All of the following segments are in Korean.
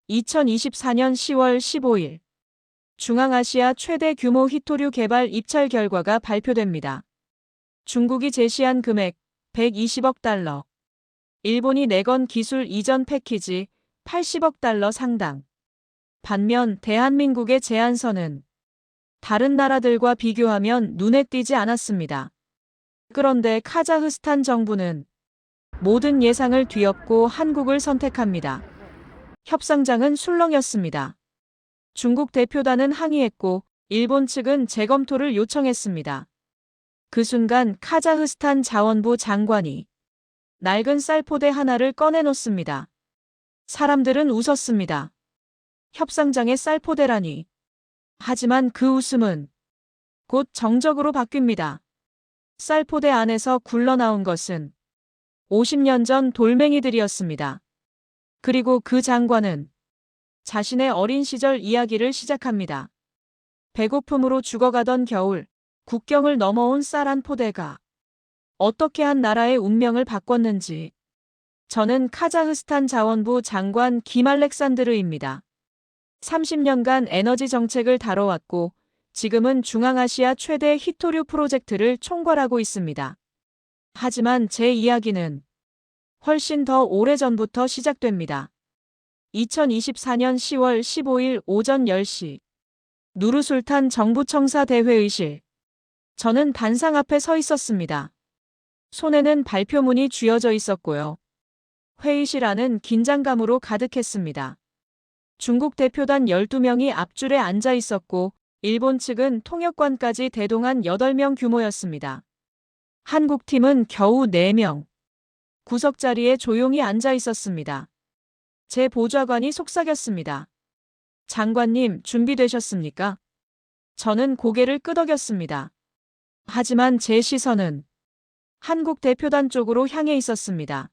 2024년 10월 15일 중앙아시아 최대 규모 히토류 개발 입찰 결과가 발표됩니다. 중국이 제시한 금액 120억 달러, 일본이 내건 기술 이전 패키지 80억 달러 상당. 반면 대한민국의 제안서는 다른 나라들과 비교하면 눈에 띄지 않았습니다. 그런데 카자흐스탄 정부는 모든 예상을 뒤엎고 한국을 선택합니다. 협상장은 술렁였습니다. 중국 대표단은 항의했고 일본 측은 재검토를 요청했습니다. 그 순간 카자흐스탄 자원부 장관이 낡은 쌀포대 하나를 꺼내놓습니다. 사람들은 웃었습니다. 협상장에 쌀포대라니. 하지만 그 웃음은 곧 정적으로 바뀝니다. 쌀포대 안에서 굴러나온 것은 50년 전 돌멩이들이었습니다. 그리고 그 장관은 자신의 어린 시절 이야기를 시작합니다. 배고픔으로 죽어가던 겨울, 국경을 넘어온 쌀 한 포대가 어떻게 한 나라의 운명을 바꿨는지. 저는 카자흐스탄 자원부 장관 김알렉산드르입니다. 30년간 에너지 정책을 다뤄왔고 지금은 중앙아시아 최대 히토류 프로젝트를 총괄하고 있습니다. 하지만 제 이야기는 훨씬 더 오래전부터 시작됩니다. 2024년 10월 15일 오전 10시 누르술탄 정부청사 대회의실. 저는 단상 앞에 서 있었습니다. 손에는 발표문이 쥐어져 있었고요. 회의실 안은 긴장감으로 가득했습니다. 중국 대표단 12명이 앞줄에 앉아 있었고 일본 측은 통역관까지 대동한 8명 규모였습니다. 한국 팀은 겨우 4명. 구석자리에 조용히 앉아 있었습니다. 제 보좌관이 속삭였습니다. 장관님, 준비되셨습니까? 저는 고개를 끄덕였습니다. 하지만 제 시선은 한국 대표단 쪽으로 향해 있었습니다.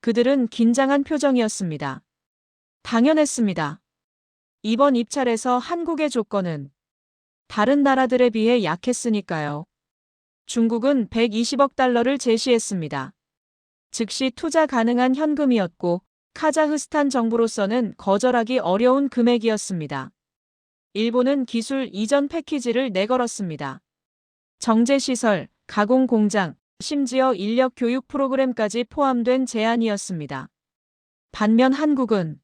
그들은 긴장한 표정이었습니다. 당연했습니다. 이번 입찰에서 한국의 조건은 다른 나라들에 비해 약했으니까요. 중국은 120억 달러를 제시했습니다. 즉시 투자 가능한 현금이었고 카자흐스탄 정부로서는 거절하기 어려운 금액이었습니다. 일본은 기술 이전 패키지를 내걸었습니다. 정제시설, 가공공장, 심지어 인력 교육 프로그램까지 포함된 제안이었습니다. 반면 한국은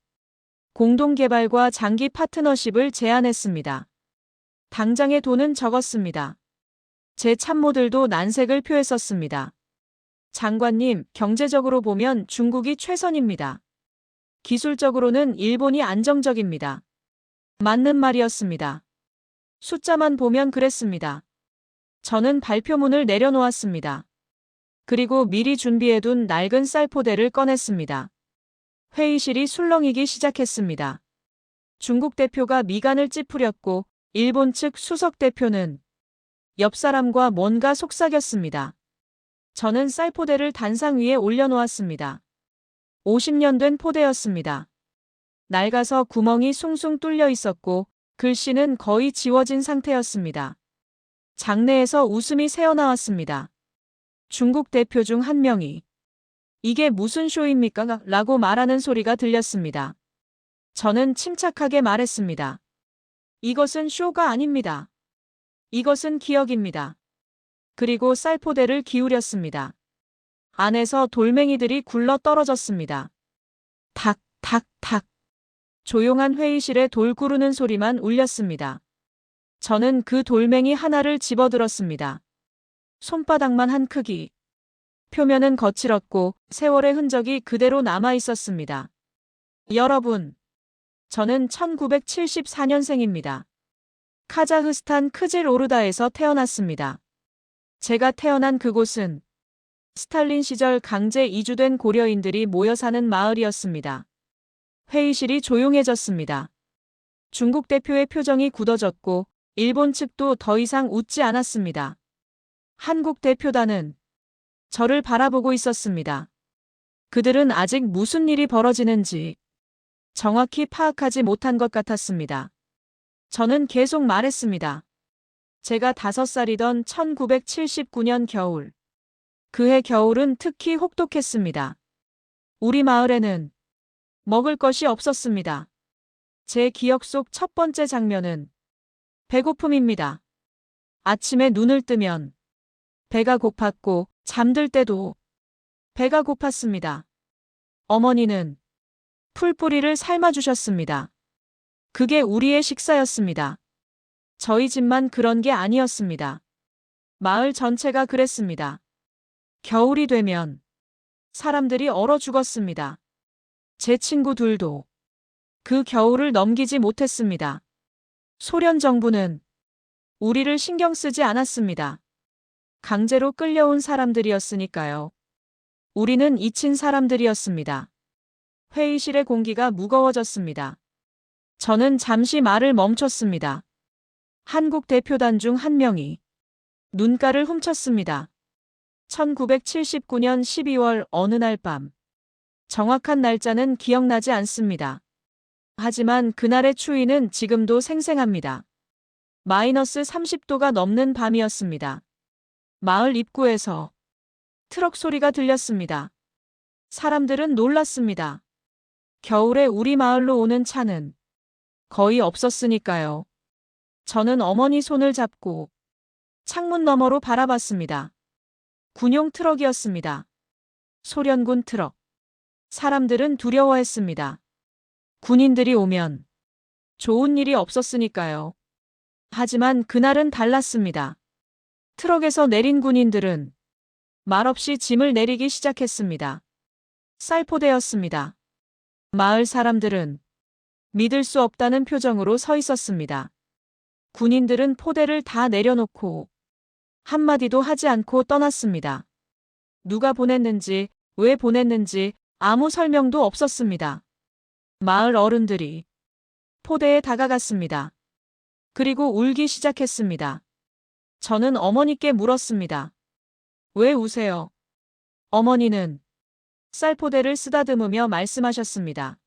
공동개발과 장기 파트너십을 제안했습니다. 당장의 돈은 적었습니다. 제 참모들도 난색을 표했었습니다. 장관님, 경제적으로 보면 중국이 최선입니다. 기술적으로는 일본이 안정적입니다. 맞는 말이었습니다. 숫자만 보면 그랬습니다. 저는 발표문을 내려놓았습니다. 그리고 미리 준비해둔 낡은 쌀포대를 꺼냈습니다. 회의실이 술렁이기 시작했습니다. 중국 대표가 미간을 찌푸렸고 일본 측 수석 대표는 옆 사람과 뭔가 속삭였습니다. 저는 쌀포대를 단상 위에 올려놓았습니다. 50년 된 포대였습니다. 낡아서 구멍이 숭숭 뚫려 있었고 글씨는 거의 지워진 상태였습니다. 장내에서 웃음이 새어나왔습니다. 중국 대표 중 한 명이 이게 무슨 쇼입니까? 라고 말하는 소리가 들렸습니다. 저는 침착하게 말했습니다. 이것은 쇼가 아닙니다. 이것은 기억입니다. 그리고 쌀포대를 기울였습니다. 안에서 돌멩이들이 굴러 떨어졌습니다. 탁, 탁, 탁. 조용한 회의실에 돌 구르는 소리만 울렸습니다. 저는 그 돌멩이 하나를 집어들었습니다. 손바닥만 한 크기. 표면은 거칠었고 세월의 흔적이 그대로 남아 있었습니다. 여러분, 저는 1974년생입니다. 카자흐스탄 크질오르다에서 태어났습니다. 제가 태어난 그곳은 스탈린 시절 강제 이주된 고려인들이 모여 사는 마을이었습니다. 회의실이 조용해졌습니다. 중국 대표의 표정이 굳어졌고 일본 측도 더 이상 웃지 않았습니다. 한국 대표단은 저를 바라보고 있었습니다. 그들은 아직 무슨 일이 벌어지는지 정확히 파악하지 못한 것 같았습니다. 저는 계속 말했습니다. 제가 5살이던 1979년 겨울. 그해 겨울은 특히 혹독했습니다. 우리 마을에는 먹을 것이 없었습니다. 제 기억 속 첫 번째 장면은 배고픔입니다. 아침에 눈을 뜨면 배가 고팠고 잠들 때도 배가 고팠습니다. 어머니는 풀뿌리를 삶아주셨습니다. 그게 우리의 식사였습니다. 저희 집만 그런 게 아니었습니다. 마을 전체가 그랬습니다. 겨울이 되면 사람들이 얼어 죽었습니다. 제 친구들도 그 겨울을 넘기지 못했습니다. 소련 정부는 우리를 신경 쓰지 않았습니다. 강제로 끌려온 사람들이었으니까요. 우리는 잊힌 사람들이었습니다. 회의실의 공기가 무거워졌습니다. 저는 잠시 말을 멈췄습니다. 한국 대표단 중 한 명이 눈가를 훔쳤습니다. 1979년 12월 어느 날 밤. 정확한 날짜는 기억나지 않습니다. 하지만 그날의 추위는 지금도 생생합니다. 마이너스 30도가 넘는 밤이었습니다. 마을 입구에서 트럭 소리가 들렸습니다. 사람들은 놀랐습니다. 겨울에 우리 마을로 오는 차는 거의 없었으니까요. 저는 어머니 손을 잡고 창문 너머로 바라봤습니다. 군용 트럭이었습니다. 소련군 트럭. 사람들은 두려워했습니다. 군인들이 오면 좋은 일이 없었으니까요. 하지만 그날은 달랐습니다. 트럭에서 내린 군인들은 말없이 짐을 내리기 시작했습니다. 쌀포대였습니다. 마을 사람들은 믿을 수 없다는 표정으로 서 있었습니다. 군인들은 포대를 다 내려놓고 한마디도 하지 않고 떠났습니다. 누가 보냈는지, 왜 보냈는지 아무 설명도 없었습니다. 마을 어른들이 포대에 다가갔습니다. 그리고 울기 시작했습니다. 저는 어머니께 물었습니다. 왜 우세요? 어머니는 쌀포대를 쓰다듬으며 말씀하셨습니다.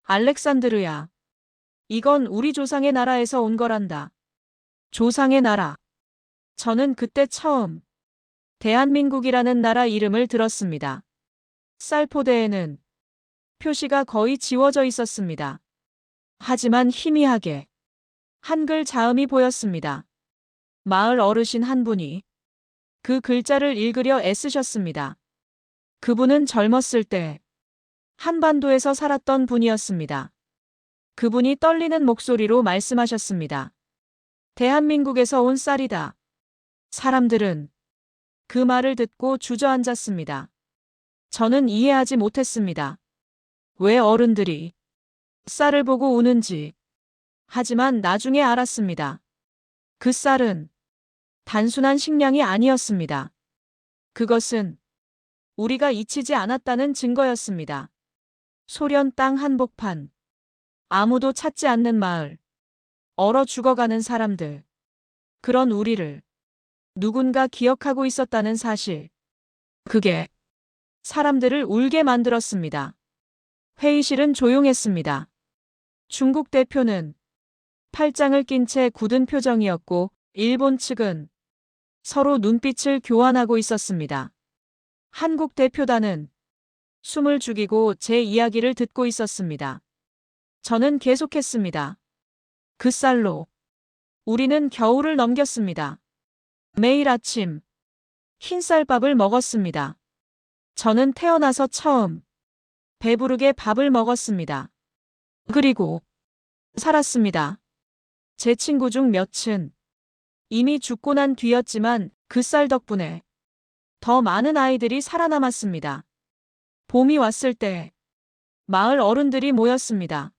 알렉산드르야. 이건 우리 조상의 나라에서 온 거란다. 조상의 나라. 저는 그때 처음 대한민국이라는 나라 이름을 들었습니다. 쌀포대에는 표시가 거의 지워져 있었습니다. 하지만 희미하게 한글 자음이 보였습니다. 마을 어르신 한 분이 그 글자를 읽으려 애쓰셨습니다. 그분은 젊었을 때 한반도에서 살았던 분이었습니다. 그분이 떨리는 목소리로 말씀하셨습니다. 대한민국에서 온 쌀이다. 사람들은 그 말을 듣고 주저앉았습니다. 저는 이해하지 못했습니다. 왜 어른들이 쌀을 보고 우는지. 하지만 나중에 알았습니다. 그 쌀은 단순한 식량이 아니었습니다. 그것은 우리가 잊히지 않았다는 증거였습니다. 소련 땅 한복판. 아무도 찾지 않는 마을. 얼어 죽어가는 사람들. 그런 우리를 누군가 기억하고 있었다는 사실. 그게 사람들을 울게 만들었습니다. 회의실은 조용했습니다. 중국 대표는 팔짱을 낀 채 굳은 표정이었고 일본 측은 서로 눈빛을 교환하고 있었습니다. 한국 대표단은 숨을 죽이고 제 이야기를 듣고 있었습니다. 저는 계속했습니다. 그 쌀로 우리는 겨울을 넘겼습니다. 매일 아침 흰쌀밥을 먹었습니다. 저는 태어나서 처음 배부르게 밥을 먹었습니다. 그리고 살았습니다. 제 친구 중 몇은 이미 죽고 난 뒤였지만 그 쌀 덕분에 더 많은 아이들이 살아남았습니다. 봄이 왔을 때 마을 어른들이 모였습니다.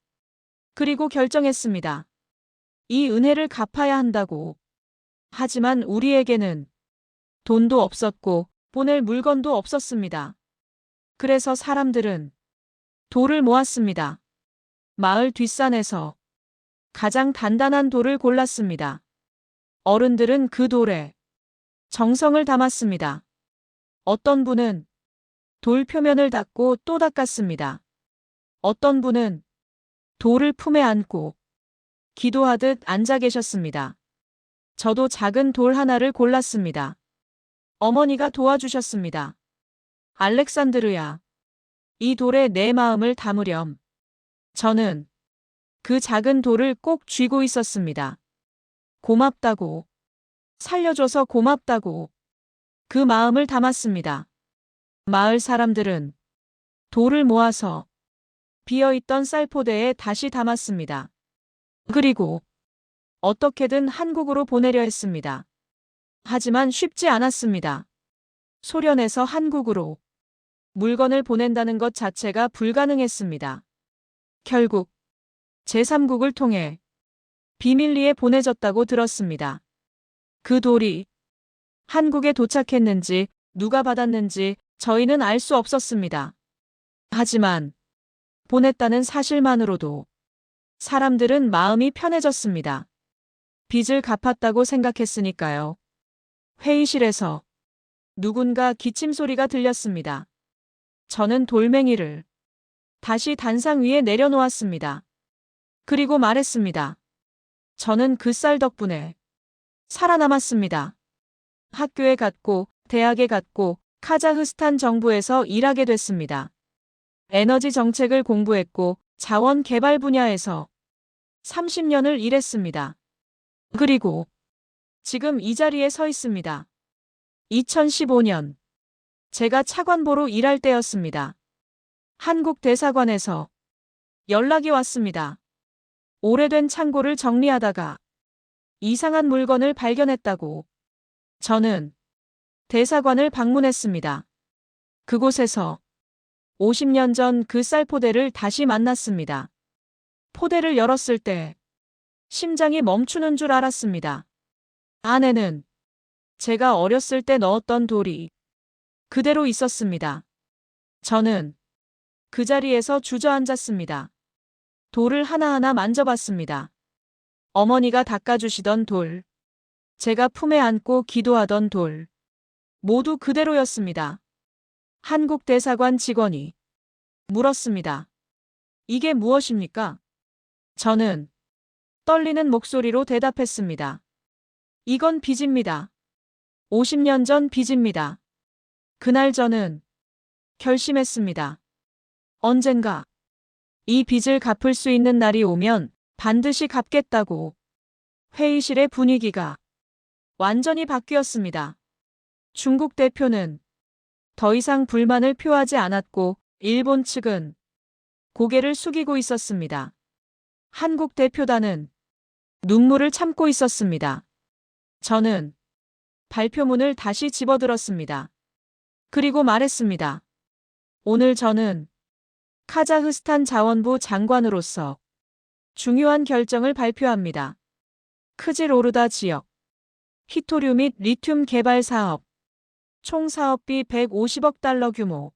그리고 결정했습니다. 이 은혜를 갚아야 한다고. 하지만 우리에게는 돈도 없었고 보낼 물건도 없었습니다. 그래서 사람들은 돌을 모았습니다. 마을 뒷산에서 가장 단단한 돌을 골랐습니다. 어른들은 그 돌에 정성을 담았습니다. 어떤 분은 돌 표면을 닦고 또 닦았습니다. 어떤 분은 돌을 품에 안고 기도하듯 앉아 계셨습니다. 저도 작은 돌 하나를 골랐습니다. 어머니가 도와주셨습니다. 알렉산드르야, 이 돌에 내 마음을 담으렴. 저는 그 작은 돌을 꼭 쥐고 있었습니다. 고맙다고. 살려줘서 고맙다고. 그 마음을 담았습니다. 마을 사람들은 돌을 모아서 비어있던 쌀포대에 다시 담았습니다. 그리고 어떻게든 한국으로 보내려 했습니다. 하지만 쉽지 않았습니다. 소련에서 한국으로 물건을 보낸다는 것 자체가 불가능했습니다. 결국 제3국을 통해 비밀리에 보내졌다고 들었습니다. 그 돌이 한국에 도착했는지 누가 받았는지 저희는 알 수 없었습니다. 하지만 보냈다는 사실만으로도 사람들은 마음이 편해졌습니다. 빚을 갚았다고 생각했으니까요. 회의실에서 누군가 기침 소리가 들렸습니다. 저는 돌멩이를 다시 단상 위에 내려놓았습니다. 그리고 말했습니다. 저는 그 쌀 덕분에 살아남았습니다. 학교에 갔고 대학에 갔고 카자흐스탄 정부에서 일하게 됐습니다. 에너지 정책을 공부했고 자원 개발 분야에서 30년을 일했습니다. 그리고 지금 이 자리에 서 있습니다. 2015년 제가 차관보로 일할 때였습니다. 한국 대사관에서 연락이 왔습니다. 오래된 창고를 정리하다가 이상한 물건을 발견했다고. 저는 대사관을 방문했습니다. 그곳에서 50년 전 그 쌀포대를 다시 만났습니다. 포대를 열었을 때 심장이 멈추는 줄 알았습니다. 안에는 제가 어렸을 때 넣었던 돌이 그대로 있었습니다. 저는 그 자리에서 주저앉았습니다. 돌을 하나하나 만져봤습니다. 어머니가 닦아주시던 돌, 제가 품에 안고 기도하던 돌, 모두 그대로였습니다. 한국 대사관 직원이 물었습니다. 이게 무엇입니까? 저는 떨리는 목소리로 대답했습니다. 이건 빚입니다. 50년 전 빚입니다. 그날 저는 결심했습니다. 언젠가 이 빚을 갚을 수 있는 날이 오면 반드시 갚겠다고. 회의실의 분위기가 완전히 바뀌었습니다. 중국 대표는 더 이상 불만을 표하지 않았고 일본 측은 고개를 숙이고 있었습니다. 한국 대표단은 눈물을 참고 있었습니다. 저는 발표문을 다시 집어들었습니다. 그리고 말했습니다. 오늘 저는 카자흐스탄 자원부 장관으로서 중요한 결정을 발표합니다. 크질오르다 지역 히토류 및 리튬 개발 사업 총 사업비 150억 달러 규모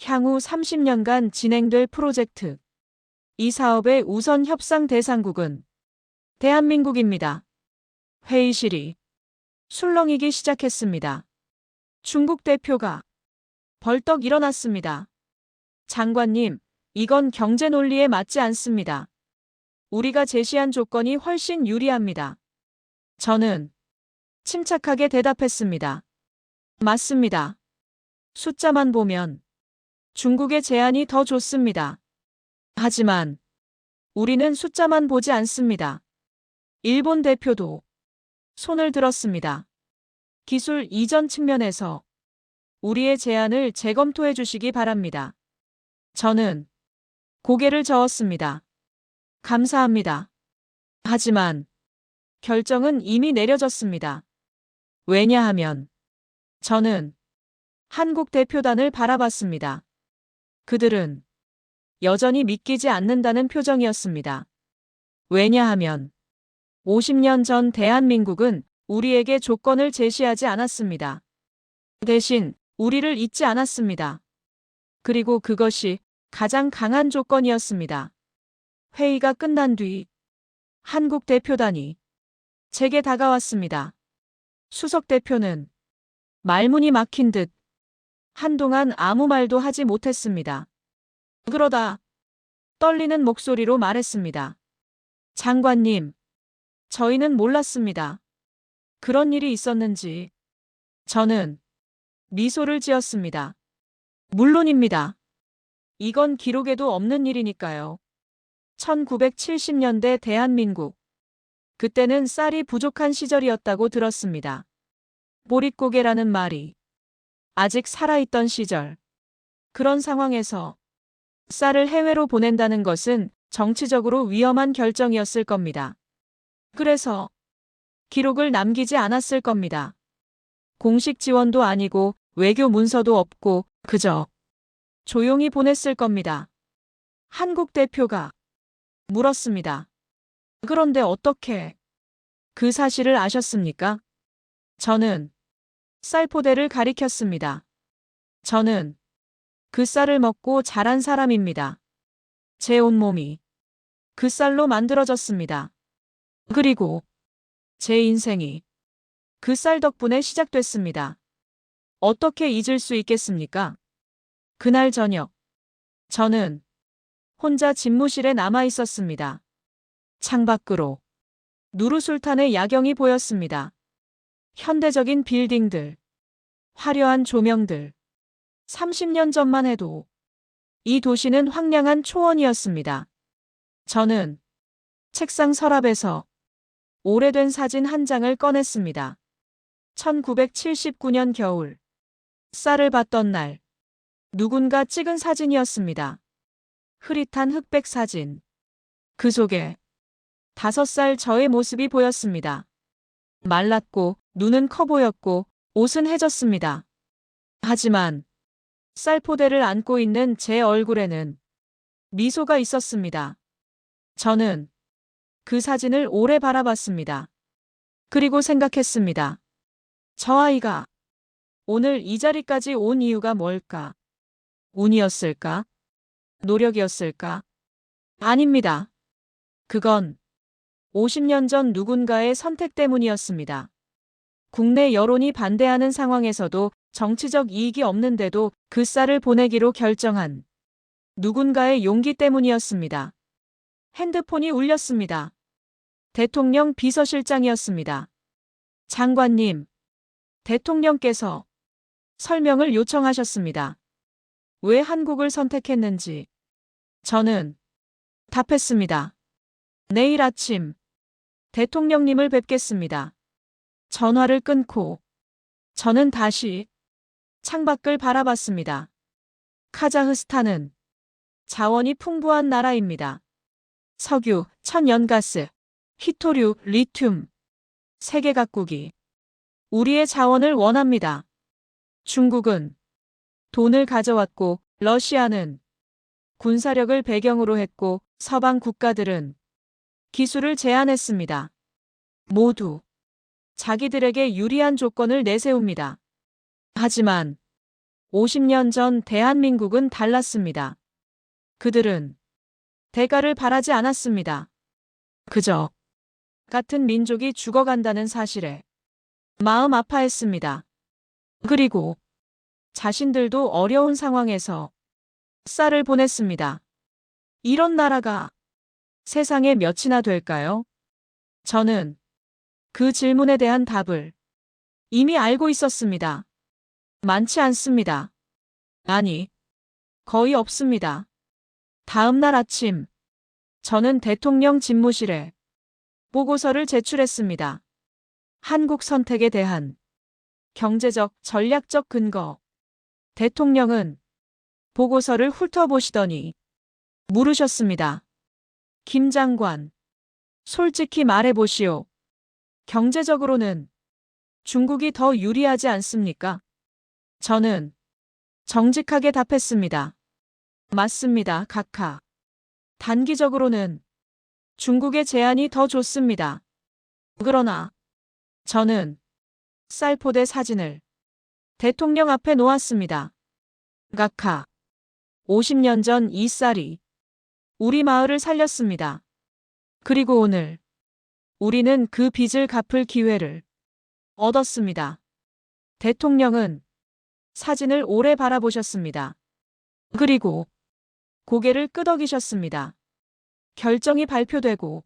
향후 30년간 진행될 프로젝트. 이 사업의 우선 협상 대상국은 대한민국입니다. 회의실이 술렁이기 시작했습니다. 중국 대표가 벌떡 일어났습니다. 장관님, 이건 경제 논리에 맞지 않습니다. 우리가 제시한 조건이 훨씬 유리합니다. 저는 침착하게 대답했습니다. 맞습니다. 숫자만 보면 중국의 제안이 더 좋습니다. 하지만 우리는 숫자만 보지 않습니다. 일본 대표도 손을 들었습니다. 기술 이전 측면에서 우리의 제안을 재검토해 주시기 바랍니다. 저는 고개를 저었습니다. 감사합니다. 하지만 결정은 이미 내려졌습니다. 왜냐하면 저는 한국 대표단을 바라봤습니다. 그들은 여전히 믿기지 않는다는 표정이었습니다. 왜냐하면 50년 전 대한민국은 우리에게 조건을 제시하지 않았습니다. 대신 우리를 잊지 않았습니다. 그리고 그것이 가장 강한 조건이었습니다. 회의가 끝난 뒤 한국 대표단이 제게 다가왔습니다. 수석 대표는 말문이 막힌 듯 한동안 아무 말도 하지 못했습니다. 그러다 떨리는 목소리로 말했습니다. 장관님, 저희는 몰랐습니다. 그런 일이 있었는지. 저는 미소를 지었습니다. 물론입니다. 이건 기록에도 없는 일이니까요. 1970년대 대한민국. 그때는 쌀이 부족한 시절이었다고 들었습니다. 보릿고개라는 말이 아직 살아있던 시절. 그런 상황에서 쌀을 해외로 보낸다는 것은 정치적으로 위험한 결정이었을 겁니다. 그래서 기록을 남기지 않았을 겁니다. 공식 지원도 아니고 외교 문서도 없고 그저 조용히 보냈을 겁니다. 한국 대표가 물었습니다. 그런데 어떻게 그 사실을 아셨습니까? 저는 쌀포대를 가리켰습니다. 저는 그 쌀을 먹고 자란 사람입니다. 제 온몸이 그 쌀로 만들어졌습니다. 그리고 제 인생이 그 쌀 덕분에 시작됐습니다. 어떻게 잊을 수 있겠습니까? 그날 저녁, 저는 혼자 집무실에 남아 있었습니다. 창밖으로 누르술탄의 야경이 보였습니다. 현대적인 빌딩들, 화려한 조명들. 30년 전만 해도 이 도시는 황량한 초원이었습니다. 저는 책상 서랍에서 오래된 사진 한 장을 꺼냈습니다. 1979년 겨울, 쌀을 받던 날, 누군가 찍은 사진이었습니다. 흐릿한 흑백 사진. 그 속에 5살 저의 모습이 보였습니다. 말랐고 눈은 커 보였고 옷은 해졌습니다. 하지만 쌀포대를 안고 있는 제 얼굴에는 미소가 있었습니다. 저는 그 사진을 오래 바라봤습니다. 그리고 생각했습니다. 저 아이가 오늘 이 자리까지 온 이유가 뭘까? 운이었을까? 노력이었을까? 아닙니다. 그건 50년 전 누군가의 선택 때문이었습니다. 국내 여론이 반대하는 상황에서도 정치적 이익이 없는데도 그 쌀을 보내기로 결정한 누군가의 용기 때문이었습니다. 핸드폰이 울렸습니다. 대통령 비서실장이었습니다. 장관님, 대통령께서 설명을 요청하셨습니다. 왜 한국을 선택했는지. 저는 답했습니다. 내일 아침 대통령님을 뵙겠습니다. 전화를 끊고 저는 다시 창밖을 바라봤습니다. 카자흐스탄은 자원이 풍부한 나라입니다. 석유, 천연가스, 히토류, 리튬. 세계 각국이 우리의 자원을 원합니다. 중국은 돈을 가져왔고 러시아는 군사력을 배경으로 했고 서방 국가들은 기술을 제안했습니다. 모두 자기들에게 유리한 조건을 내세웁니다. 하지만 50년 전 대한민국은 달랐습니다. 그들은 대가를 바라지 않았습니다. 그저 같은 민족이 죽어간다는 사실에 마음 아파했습니다. 그리고 자신들도 어려운 상황에서 쌀을 보냈습니다. 이런 나라가 세상에 몇이나 될까요? 저는 그 질문에 대한 답을 이미 알고 있었습니다. 많지 않습니다. 아니, 거의 없습니다. 다음 날 아침, 저는 대통령 집무실에 보고서를 제출했습니다. 한국 선택에 대한 경제적, 전략적 근거. 대통령은 보고서를 훑어보시더니 물으셨습니다. 김 장관, 솔직히 말해보시오. 경제적으로는 중국이 더 유리하지 않습니까? 저는 정직하게 답했습니다. 맞습니다, 각하. 단기적으로는 중국의 제안이 더 좋습니다. 그러나 저는 쌀포대 사진을 대통령 앞에 놓았습니다. 각하, 50년 전 이 쌀이 우리 마을을 살렸습니다. 그리고 오늘 우리는 그 빚을 갚을 기회를 얻었습니다. 대통령은 사진을 오래 바라보셨습니다. 그리고 고개를 끄덕이셨습니다. 결정이 발표되고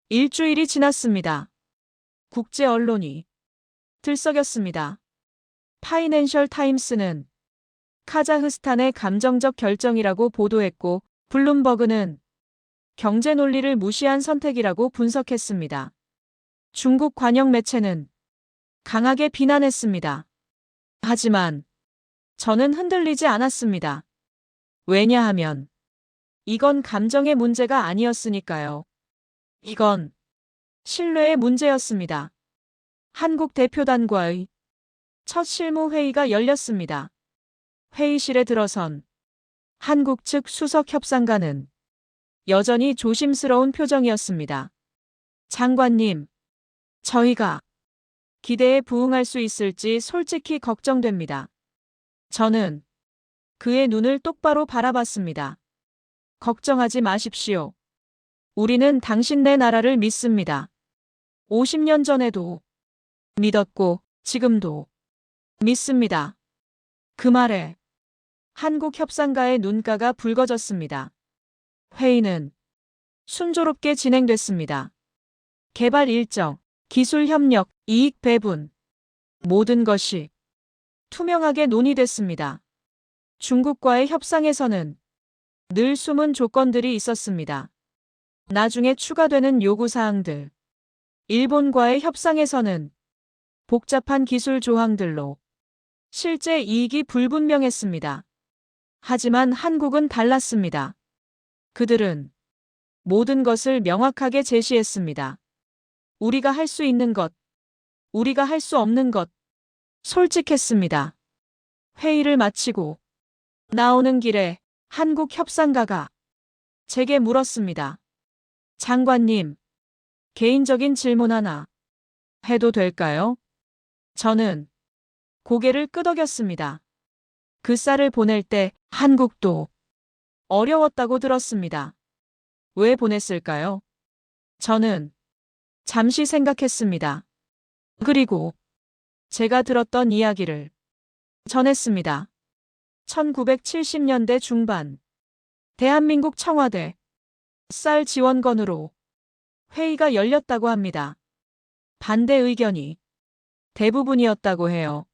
일주일이 지났습니다. 국제 언론이 들썩였습니다. 파이낸셜 타임스는 카자흐스탄의 감정적 결정이라고 보도했고 블룸버그는 경제 논리를 무시한 선택이라고 분석했습니다. 중국 관영 매체는 강하게 비난했습니다. 하지만 저는 흔들리지 않았습니다. 왜냐하면 이건 감정의 문제가 아니었으니까요. 이건 신뢰의 문제였습니다. 한국 대표단과의 첫 실무 회의가 열렸습니다. 회의실에 들어선 한국 측 수석 협상가는 여전히 조심스러운 표정이었습니다. 장관님, 저희가 기대에 부응할 수 있을지 솔직히 걱정됩니다. 저는 그의 눈을 똑바로 바라봤습니다. 걱정하지 마십시오. 우리는 당신네 나라를 믿습니다. 50년 전에도 믿었고 지금도 믿습니다. 그 말에 한국 협상가의 눈가가 붉어졌습니다. 회의는 순조롭게 진행됐습니다. 개발 일정, 기술 협력, 이익 배분, 모든 것이 투명하게 논의됐습니다. 중국과의 협상에서는 늘 숨은 조건들이 있었습니다. 나중에 추가되는 요구사항들. 일본과의 협상에서는 복잡한 기술 조항들로 실제 이익이 불분명했습니다. 하지만 한국은 달랐습니다. 그들은 모든 것을 명확하게 제시했습니다. 우리가 할 수 있는 것, 우리가 할 수 없는 것, 솔직했습니다. 회의를 마치고 나오는 길에 한국 협상가가 제게 물었습니다. 장관님, 개인적인 질문 하나 해도 될까요? 저는 고개를 끄덕였습니다. 그 쌀을 보낼 때 한국도 어려웠다고 들었습니다. 왜 보냈을까요? 저는 잠시 생각했습니다. 그리고 제가 들었던 이야기를 전했습니다. 1970년대 중반 대한민국 청와대 쌀 지원건으로 회의가 열렸다고 합니다. 반대 의견이 대부분이었다고 해요.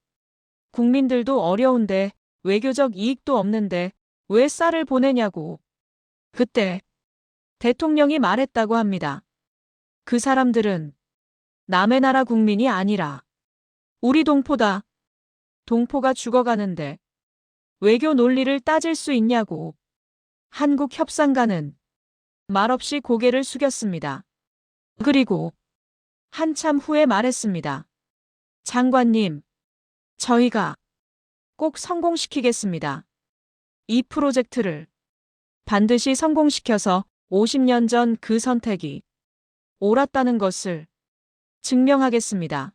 국민들도 어려운데 외교적 이익도 없는데 왜 쌀을 보내냐고. 그때 대통령이 말했다고 합니다. 그 사람들은 남의 나라 국민이 아니라 우리 동포다. 동포가 죽어가는데 외교 논리를 따질 수 있냐고. 한국 협상가는 말없이 고개를 숙였습니다. 그리고 한참 후에 말했습니다. 장관님, 저희가 꼭 성공시키겠습니다. 이 프로젝트를 반드시 성공시켜서 50년 전 그 선택이 옳았다는 것을 증명하겠습니다.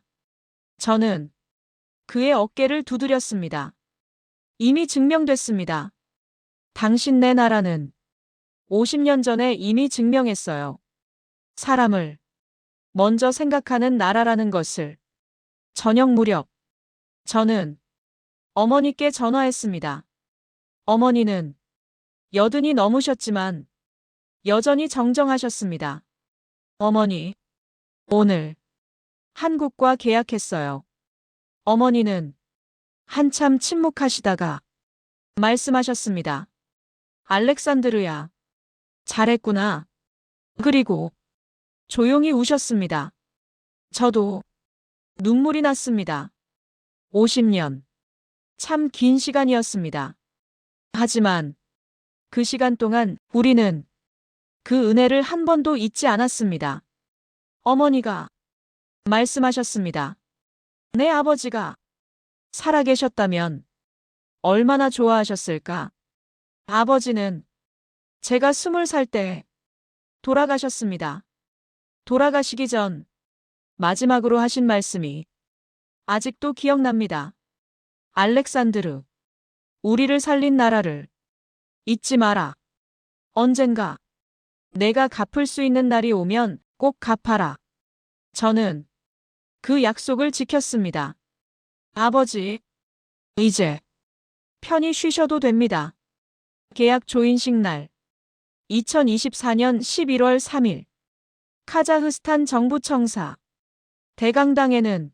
저는 그의 어깨를 두드렸습니다. 이미 증명됐습니다. 당신네 나라는 50년 전에 이미 증명했어요. 사람을 먼저 생각하는 나라라는 것을. 저녁 무렵 저는 어머니께 전화했습니다. 어머니는 80이 넘으셨지만 여전히 정정하셨습니다. 어머니, 오늘 한국과 계약했어요. 어머니는 한참 침묵하시다가 말씀하셨습니다. 알렉산드르야, 잘했구나. 그리고 조용히 우셨습니다. 저도 눈물이 났습니다. 50년. 참 긴 시간이었습니다. 하지만 그 시간 동안 우리는 그 은혜를 한 번도 잊지 않았습니다. 어머니가 말씀하셨습니다. 내 아버지가 살아계셨다면 얼마나 좋아하셨을까? 아버지는 제가 20살 때 돌아가셨습니다. 돌아가시기 전 마지막으로 하신 말씀이 아직도 기억납니다. 알렉산드르, 우리를 살린 나라를 잊지 마라. 언젠가 내가 갚을 수 있는 날이 오면 꼭 갚아라. 저는 그 약속을 지켰습니다. 아버지, 이제 편히 쉬셔도 됩니다. 계약 조인식 날 2024년 11월 3일 카자흐스탄 정부 청사 대강당에는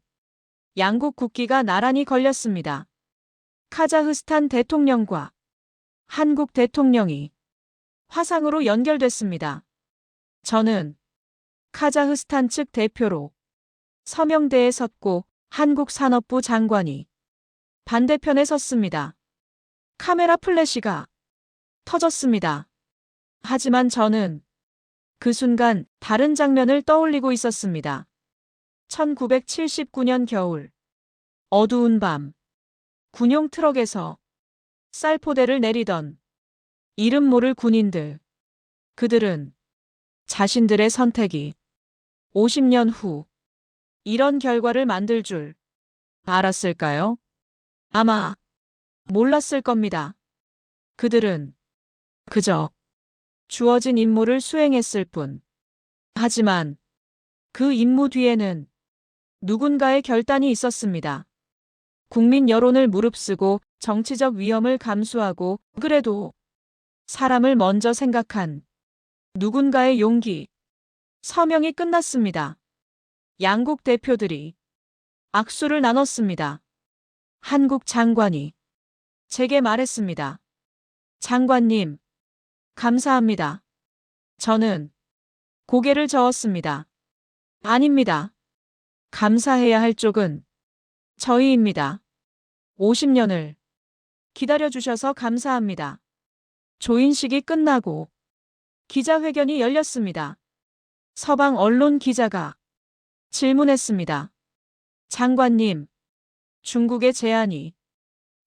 양국 국기가 나란히 걸렸습니다. 카자흐스탄 대통령과 한국 대통령이 화상으로 연결됐습니다. 저는 카자흐스탄 측 대표로 서명대에 섰고 한국산업부 장관이 반대편에 섰습니다. 카메라 플래시가 터졌습니다. 하지만 저는 그 순간 다른 장면을 떠올리고 있었습니다. 1979년 겨울, 어두운 밤, 군용 트럭에서 쌀포대를 내리던 이름 모를 군인들. 그들은 자신들의 선택이 50년 후 이런 결과를 만들 줄 알았을까요? 아마 몰랐을 겁니다. 그들은 그저 주어진 임무를 수행했을 뿐. 하지만 그 임무 뒤에는 누군가의 결단이 있었습니다. 국민 여론을 무릅쓰고 정치적 위험을 감수하고 그래도 사람을 먼저 생각한 누군가의 용기. 서명이 끝났습니다. 양국 대표들이 악수를 나눴습니다. 한국 장관이 제게 말했습니다. 장관님, 감사합니다. 저는 고개를 저었습니다. 아닙니다. 감사해야 할 쪽은 저희입니다. 50년을 기다려주셔서 감사합니다. 조인식이 끝나고 기자회견이 열렸습니다. 서방 언론 기자가 질문했습니다. 장관님, 중국의 제안이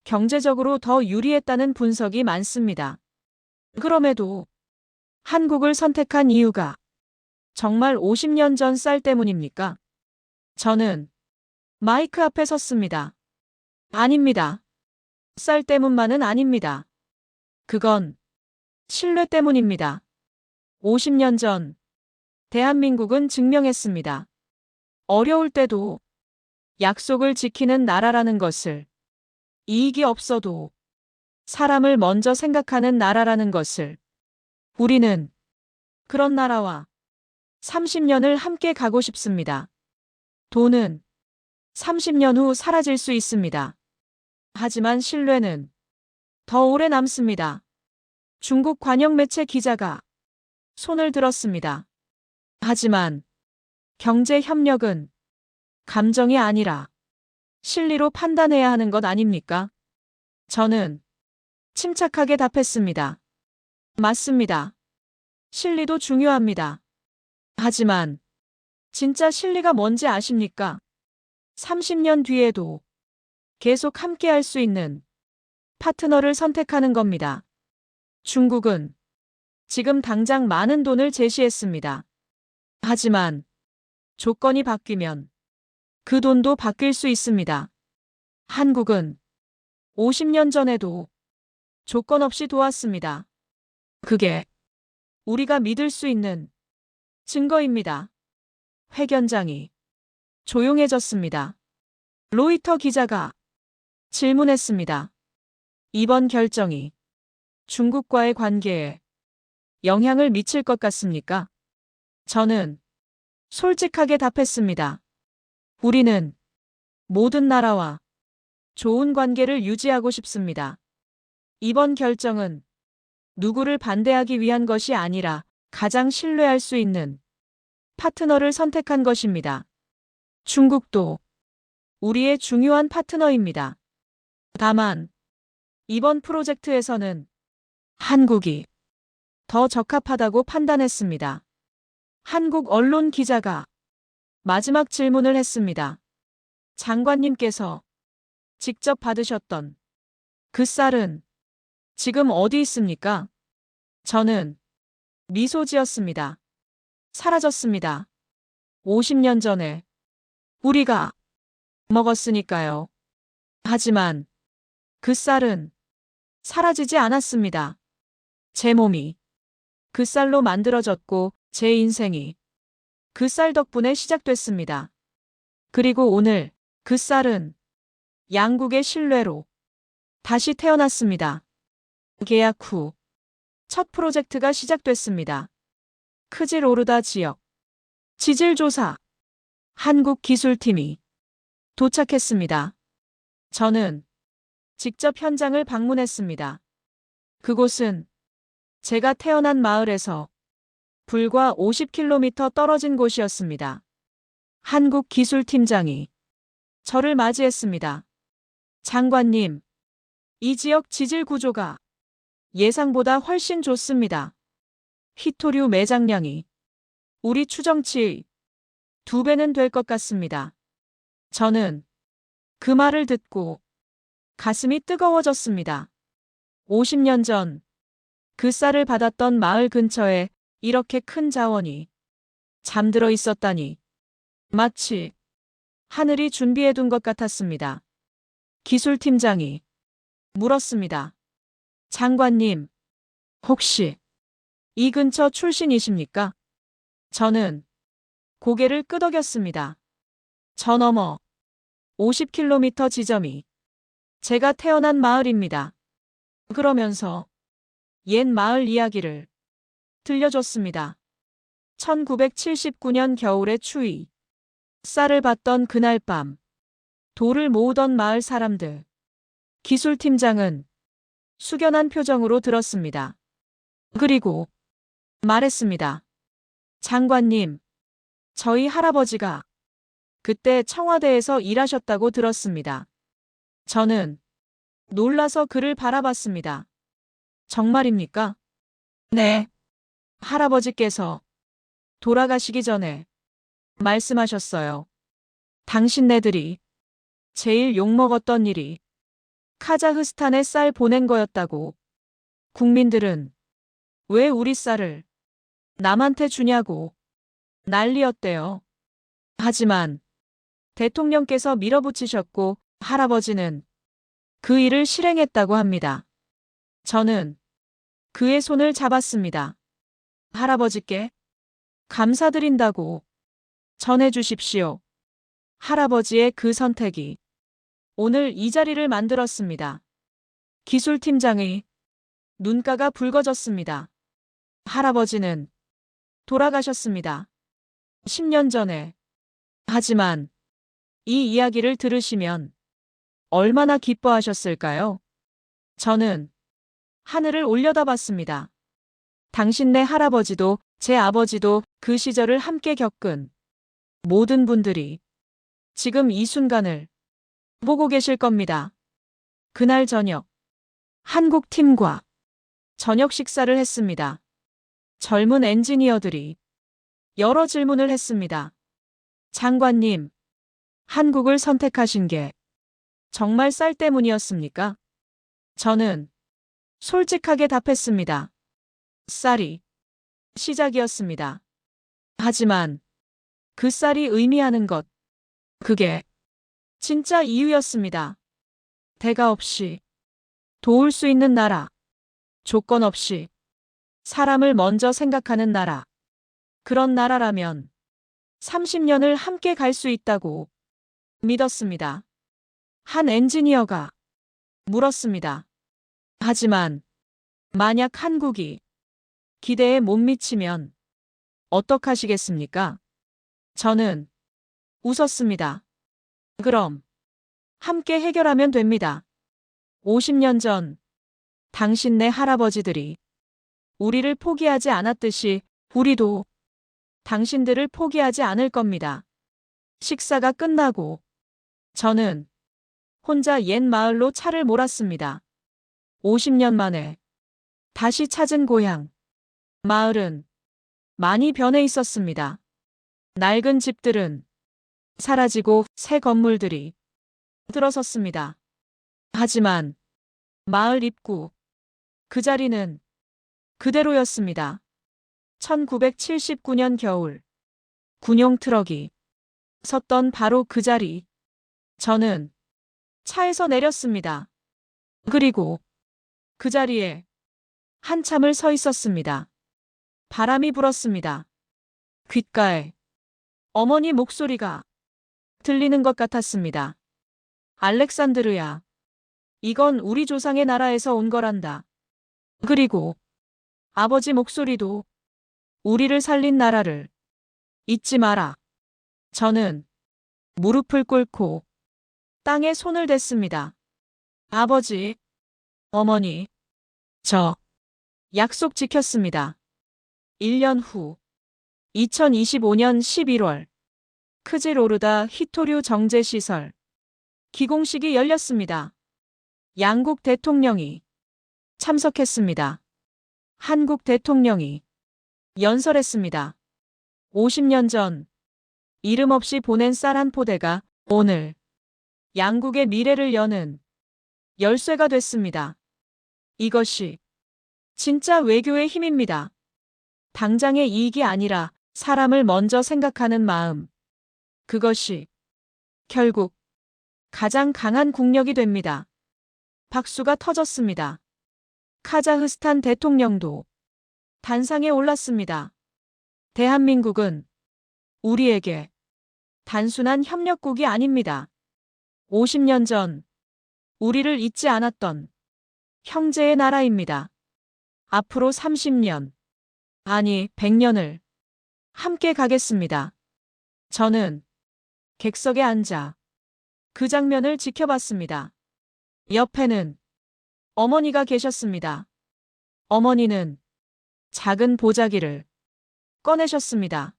경제적으로 더 유리했다는 분석이 많습니다. 그럼에도 한국을 선택한 이유가 정말 50년 전 쌀 때문입니까? 저는 마이크 앞에 섰습니다. 아닙니다. 쌀 때문만은 아닙니다. 그건 신뢰 때문입니다. 50년 전 대한민국은 증명했습니다. 어려울 때도 약속을 지키는 나라라는 것을, 이익이 없어도 사람을 먼저 생각하는 나라라는 것을. 우리는 그런 나라와 30년을 함께 가고 싶습니다. 돈은 30년 후 사라질 수 있습니다. 하지만 신뢰는 더 오래 남습니다. 중국 관영 매체 기자가 손을 들었습니다. 하지만 경제 협력은 감정이 아니라 실리로 판단해야 하는 것 아닙니까? 저는 침착하게 답했습니다. 맞습니다. 실리도 중요합니다. 하지만 진짜 실리가 뭔지 아십니까? 30년 뒤에도 계속 함께 할 수 있는 파트너를 선택하는 겁니다. 중국은 지금 당장 많은 돈을 제시했습니다. 하지만 조건이 바뀌면 그 돈도 바뀔 수 있습니다. 한국은 50년 전에도 조건 없이 도왔습니다. 그게 우리가 믿을 수 있는 증거입니다. 회견장이 조용해졌습니다. 로이터 기자가 질문했습니다. 이번 결정이 중국과의 관계에 영향을 미칠 것 같습니까? 저는 솔직하게 답했습니다. 우리는 모든 나라와 좋은 관계를 유지하고 싶습니다. 이번 결정은 누구를 반대하기 위한 것이 아니라 가장 신뢰할 수 있는 파트너를 선택한 것입니다. 중국도 우리의 중요한 파트너입니다. 다만 이번 프로젝트에서는 한국이 더 적합하다고 판단했습니다. 한국 언론 기자가 마지막 질문을 했습니다. 장관님께서 직접 받으셨던 그 쌀은 지금 어디 있습니까? 저는 미소 지었습니다. 사라졌습니다. 50년 전에 우리가 먹었으니까요. 하지만 그 쌀은 사라지지 않았습니다. 제 몸이 그 쌀로 만들어졌고 제 인생이 그 쌀 덕분에 시작됐습니다. 그리고 오늘 그 쌀은 양국의 신뢰로 다시 태어났습니다. 계약 후 첫 프로젝트가 시작됐습니다. 크지로르다 지역 지질조사 한국기술팀이 도착했습니다. 저는 직접 현장을 방문했습니다. 그곳은 제가 태어난 마을에서 불과 50km 떨어진 곳이었습니다. 한국 기술팀장이 저를 맞이했습니다. 장관님, 이 지역 지질 구조가 예상보다 훨씬 좋습니다. 희토류 매장량이 우리 추정치의 2배는 될 것 같습니다. 저는 그 말을 듣고 가슴이 뜨거워졌습니다. 50년 전 그 쌀을 받았던 마을 근처에 이렇게 큰 자원이 잠들어 있었다니 마치 하늘이 준비해둔 것 같았습니다. 기술팀장이 물었습니다. 장관님, 혹시 이 근처 출신이십니까? 저는 고개를 끄덕였습니다. 저 너머 50km 지점이 제가 태어난 마을입니다. 그러면서 옛 마을 이야기를 들려줬습니다. 1979년 겨울의 추위, 쌀을 받던 그날 밤, 돌을 모으던 마을 사람들. 기술팀장은 숙연한 표정으로 들었습니다. 그리고 말했습니다. 장관님, 저희 할아버지가 그때 청와대에서 일하셨다고 들었습니다. 저는 놀라서 그를 바라봤습니다. 정말입니까? 네. 할아버지께서 돌아가시기 전에 말씀하셨어요. 당신네들이 제일 욕먹었던 일이 카자흐스탄에 쌀 보낸 거였다고. 국민들은 왜 우리 쌀을 남한테 주냐고 난리였대요. 하지만 대통령께서 밀어붙이셨고 할아버지는 그 일을 실행했다고 합니다. 저는 그의 손을 잡았습니다. 할아버지께 감사드린다고 전해주십시오. 할아버지의 그 선택이 오늘 이 자리를 만들었습니다. 기술팀장의 눈가가 붉어졌습니다. 할아버지는 돌아가셨습니다. 10년 전에. 하지만 이 이야기를 들으시면 얼마나 기뻐하셨을까요? 저는 하늘을 올려다봤습니다. 당신네 할아버지도 제 아버지도 그 시절을 함께 겪은 모든 분들이 지금 이 순간을 보고 계실 겁니다. 그날 저녁, 한국 팀과 저녁 식사를 했습니다. 젊은 엔지니어들이 여러 질문을 했습니다. 장관님, 한국을 선택하신 게 정말 쌀 때문이었습니까? 저는 솔직하게 답했습니다. 쌀이 시작이었습니다. 하지만 그 쌀이 의미하는 것, 그게 진짜 이유였습니다. 대가 없이 도울 수 있는 나라, 조건 없이 사람을 먼저 생각하는 나라. 그런 나라라면 30년을 함께 갈 수 있다고 믿었습니다. 한 엔지니어가 물었습니다. 하지만 만약 한국이 기대에 못 미치면 어떡하시겠습니까? 저는 웃었습니다. 그럼 함께 해결하면 됩니다. 50년 전 당신네 할아버지들이 우리를 포기하지 않았듯이 우리도 당신들을 포기하지 않을 겁니다. 식사가 끝나고 저는 혼자 옛 마을로 차를 몰았습니다. 50년 만에 다시 찾은 고향. 마을은 많이 변해 있었습니다. 낡은 집들은 사라지고 새 건물들이 들어섰습니다. 하지만 마을 입구, 그 자리는 그대로였습니다. 1979년 겨울, 군용 트럭이 섰던 바로 그 자리. 저는 차에서 내렸습니다. 그리고 그 자리에 한참을 서 있었습니다. 바람이 불었습니다. 귓가에 어머니 목소리가 들리는 것 같았습니다. 알렉산드르야, 이건 우리 조상의 나라에서 온 거란다. 그리고 아버지 목소리도 우리를 살린 나라를 잊지 마라. 저는 무릎을 꿇고 땅에 손을 댔습니다. 아버지, 어머니, 저 약속 지켰습니다. 1년 후 2025년 11월 크지로르다 히토류 정제시설 기공식이 열렸습니다. 양국 대통령이 참석했습니다. 한국 대통령이 연설했습니다. 50년 전 이름 없이 보낸 쌀 한 포대가 오늘 양국의 미래를 여는 열쇠가 됐습니다. 이것이 진짜 외교의 힘입니다. 당장의 이익이 아니라 사람을 먼저 생각하는 마음. 그것이 결국 가장 강한 국력이 됩니다. 박수가 터졌습니다. 카자흐스탄 대통령도 단상에 올랐습니다. 대한민국은 우리에게 단순한 협력국이 아닙니다. 50년 전 우리를 잊지 않았던 형제의 나라입니다. 앞으로 30년, 아니 100년을 함께 가겠습니다. 저는 객석에 앉아 그 장면을 지켜봤습니다. 옆에는 어머니가 계셨습니다. 어머니는 작은 보자기를 꺼내셨습니다.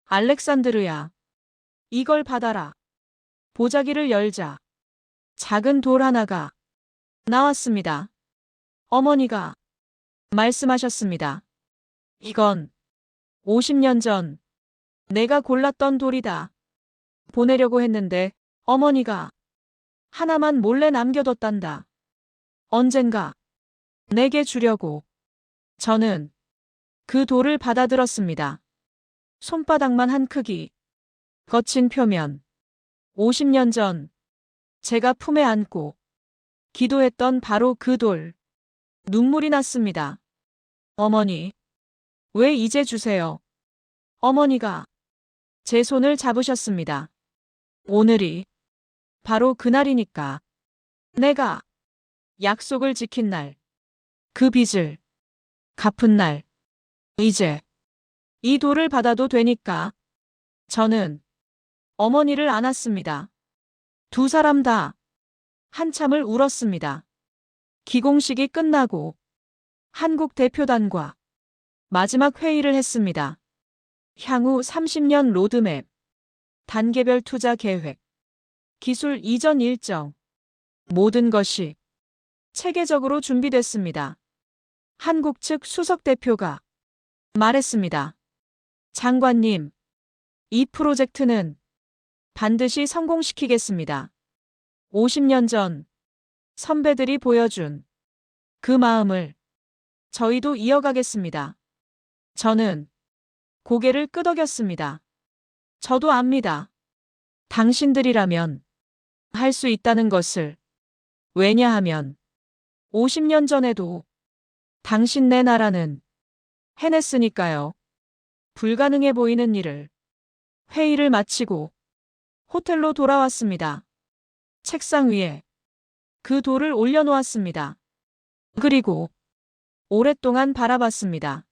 알렉산드르야, 이걸 받아라. 보자기를 열자 작은 돌 하나가 나왔습니다. 어머니가 말씀하셨습니다. 이건 50년 전 내가 골랐던 돌이다. 보내려고 했는데 어머니가 하나만 몰래 남겨뒀단다. 언젠가 내게 주려고. 저는 그 돌을 받아들었습니다. 손바닥만 한 크기, 거친 표면. 50년 전 제가 품에 안고 기도했던 바로 그 돌. 눈물이 났습니다. 어머니, 왜 이제 주세요? 어머니가 제 손을 잡으셨습니다. 오늘이 바로 그날이니까. 내가 약속을 지킨 날, 그 빚을 갚은 날, 이제 이 돌을 받아도 되니까. 저는 어머니를 안았습니다. 두 사람 다 한참을 울었습니다. 기공식이 끝나고 한국 대표단과 마지막 회의를 했습니다. 향후 30년 로드맵, 단계별 투자 계획, 기술 이전 일정, 모든 것이 체계적으로 준비됐습니다. 한국 측 수석 대표가 말했습니다. 장관님, 이 프로젝트는 반드시 성공시키겠습니다. 50년 전 선배들이 보여준 그 마음을 저희도 이어가겠습니다. 저는 고개를 끄덕였습니다. 저도 압니다. 당신들이라면 할 수 있다는 것을. 왜냐하면 50년 전에도 당신네 나라는 해냈으니까요. 불가능해 보이는 일을. 회의를 마치고 호텔로 돌아왔습니다. 책상 위에 그 돌을 올려놓았습니다. 그리고 오랫동안 바라봤습니다.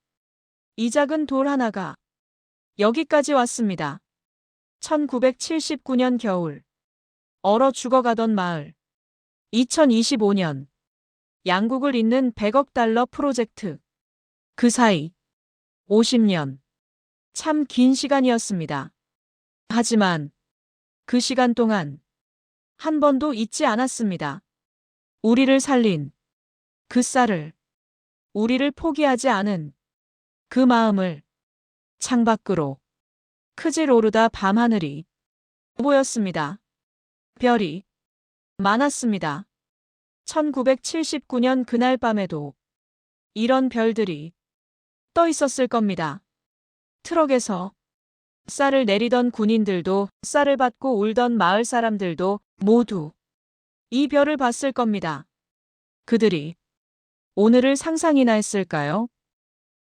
이 작은 돌 하나가 여기까지 왔습니다. 1979년 겨울, 얼어 죽어가던 마을. 2025년, 양국을 잇는 100억 달러 프로젝트. 그 사이 50년. 참 긴 시간이었습니다. 하지만 그 시간 동안 한 번도 잊지 않았습니다. 우리를 살린 그 쌀을, 우리를 포기하지 않은 그 마음을. 창밖으로 크질 오르다 밤하늘이 보였습니다. 별이 많았습니다. 1979년 그날 밤에도 이런 별들이 떠 있었을 겁니다. 트럭에서 쌀을 내리던 군인들도, 쌀을 받고 울던 마을 사람들도 모두 이 별을 봤을 겁니다. 그들이 오늘을 상상이나 했을까요?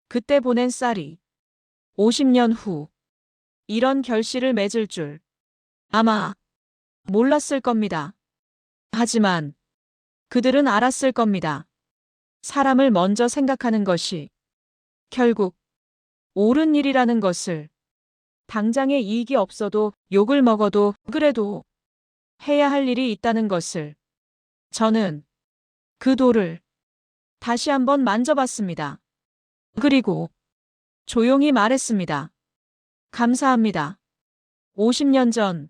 그때 보낸 쌀이 50년 후 이런 결실을 맺을 줄 아마 몰랐을 겁니다. 하지만 그들은 알았을 겁니다. 사람을 먼저 생각하는 것이 결국 옳은 일이라는 것을. 당장의 이익이 없어도, 욕을 먹어도, 그래도 해야 할 일이 있다는 것을. 저는 그 돌을 다시 한번 만져봤습니다. 그리고 조용히 말했습니다. 감사합니다. 50년 전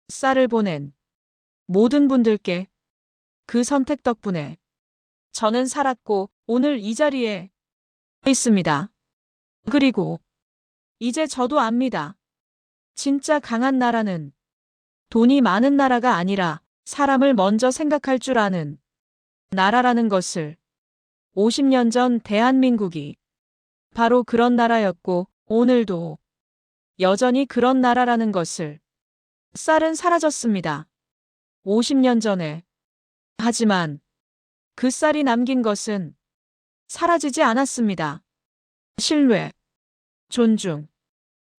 쌀을 보낸 모든 분들께 그 선택 덕분에 저는 살았고 오늘 이 자리에 있습니다. 그리고 이제 저도 압니다. 진짜 강한 나라는 돈이 많은 나라가 아니라 사람을 먼저 생각할 줄 아는 나라라는 것을 50년 전 대한민국이 바로 그런 나라였고 오늘도 여전히 그런 나라라는 것을 쌀은 사라졌습니다. 50년 전에. 하지만 그 쌀이 남긴 것은 사라지지 않았습니다. 신뢰, 존중,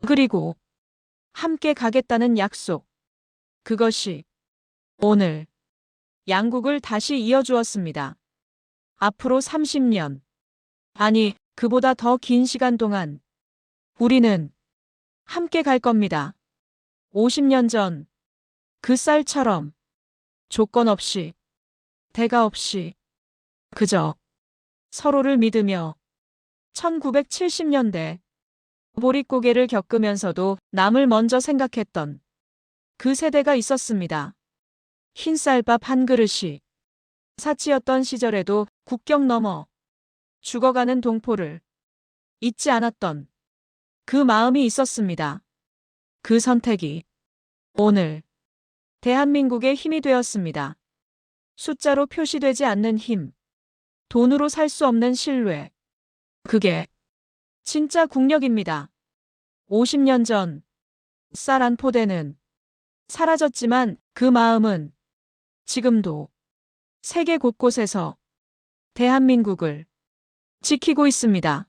그리고 함께 가겠다는 약속. 그것이 오늘 양국을 다시 이어주었습니다. 앞으로 30년, 아니, 그보다 더 긴 시간 동안 우리는 함께 갈 겁니다. 50년 전 그 쌀처럼 조건 없이, 대가 없이, 그저 서로를 믿으며 1970년대 보릿고개를 겪으면서도 남을 먼저 생각했던 그 세대가 있었습니다. 흰 쌀밥 한 그릇이 사치였던 시절에도 국경 넘어 죽어가는 동포를 잊지 않았던 그 마음이 있었습니다. 그 선택이 오늘 대한민국의 힘이 되었습니다. 숫자로 표시되지 않는 힘, 돈으로 살 수 없는 신뢰. 그게 진짜 국력입니다. 50년 전 쌀 한 포대는 사라졌지만 그 마음은 지금도 세계 곳곳에서 대한민국을 지키고 있습니다.